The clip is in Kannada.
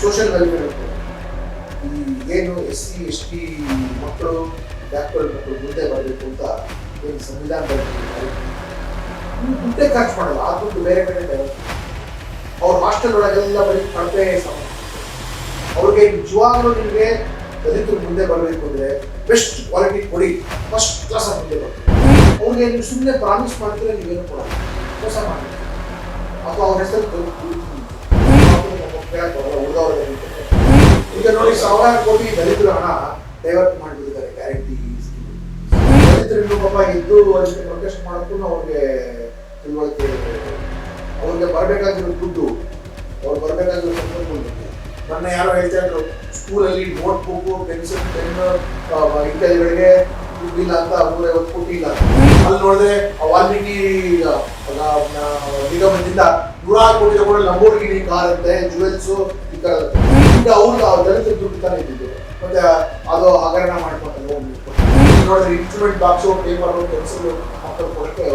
ಸೋಷಿಯಲ್ ವೆಲ್ಫೇರ್ ಈ ಏನು SC ST ಮಕ್ಕಳು ಬ್ಯಾಕ್ವರ್ಡ್ ಮಕ್ಕಳು ಮುಂದೆ ಬರಬೇಕು ಅಂತ ಏನು ಸಂವಿಧಾನದಲ್ಲಿ ನೀವು ದುಡ್ಡೇ ಖರ್ಚು ಮಾಡಲ್ಲ, ಆ ದುಡ್ಡು ಬೇರೆ ಕಡೆ ಅವ್ರ ಹಾಸ್ಟೆಲ್ ಒಳಗೆಲ್ಲ ಬರೀ ಕಳಪೆ ಸಮಯ. ಅವ್ರಿಗೆ ನಿಜವಾಗ್ಲೂ ನಿಮಗೆ ದಲಿತರು ಮುಂದೆ ಬರಬೇಕು ಅಂದರೆ ಬೆಸ್ಟ್ ಕ್ವಾಲಿಟಿ ಕೊಡಿ, ಫಸ್ಟ್ ಕ್ಲಾಸ್ ಮುಂದೆ ಬರ್ತೀವಿ. ಅವ್ರಿಗೆ ನೀವು ಸುಮ್ಮನೆ ಪ್ರಾಮಿಸ್ ಮಾಡ್ತೀರಾ, ನೀವೇನು ಕೊಡಲ್ಲ, ಮೋಸ ಮಾಡಿ ಅಥವಾ ಅವ್ರ ಹೆಸರು ಉಳಿದವ್ರ. ಈಗ ನೋಡಿ, ಸಾವಿರಾರು ಕೋಟಿ ದಲಿತರ ಹಣ ಡೈವರ್ಟ್ ಮಾಡಿಬಿಟ್ಟಿದ್ದಾರೆ ಗ್ಯಾರಂಟಿ. ದಲಿತರು ಪಾಪ ಇದ್ದು ಅದಕ್ಕೆ ಪ್ರೊಟೆಸ್ಟ್ ಮಾಡೋಕ್ಕೂ ಅವ್ರಿಗೆ ತಿಳುವಳಿಕೆ, ಅವ್ರಿಗೆ ಬರಬೇಕಾಗಿರೋ ದುಡ್ಡು, ಅವ್ರು ಬರಬೇಕಾಗಿರೋ ಸಂಪರ್ಕ. ಮೊನ್ನೆ ಯಾರೋ ಹೇಳ್ತಾ ಇದ್ರು, ಸ್ಕೂಲಲ್ಲಿ ನೋಟ್ ಬುಕ್ಕು, ಪೆನ್ಸಿಲ್, ಪೆನ್ನು ಇತ್ಯಾದಿಗಳಿಗೆ ದುಡ್ಡಿಲ್ಲ ಅಂತ 150 ಕೋಟಿ ಇಲ್ಲ. ಅಲ್ಲಿ ನೋಡಿದ್ರೆ ವಾಲ್ಮೀಕಿ ನಿಗಮದಿಂದ 100 ಕೋಟಿ ತಗೊಂಡು ಲಂಬೋರ್ಗಿನಿ ಕಾರ್ ಅಂತೆ, ಜುವೆಲ್ಸು, ಈ ಥರ. ಈಗ ಅವ್ರು ದಲಿತ ದುಡ್ಡು ತಾನೇ ಇದ್ದಿದ್ದು, ಮತ್ತೆ ಅದು ಹಗರಣ ಮಾಡ್ಕೊಂಡು ನೋಡಿದ್ರೆ ಇನ್ಸ್ಟ್ರೂಮೆಂಟ್ ಬಾಕ್ಸು, ಪೇಪರು, ಪೆನ್ಸಿಲ್ ಮಕ್ಕಳು ಕೊಡಕ್ಕೆ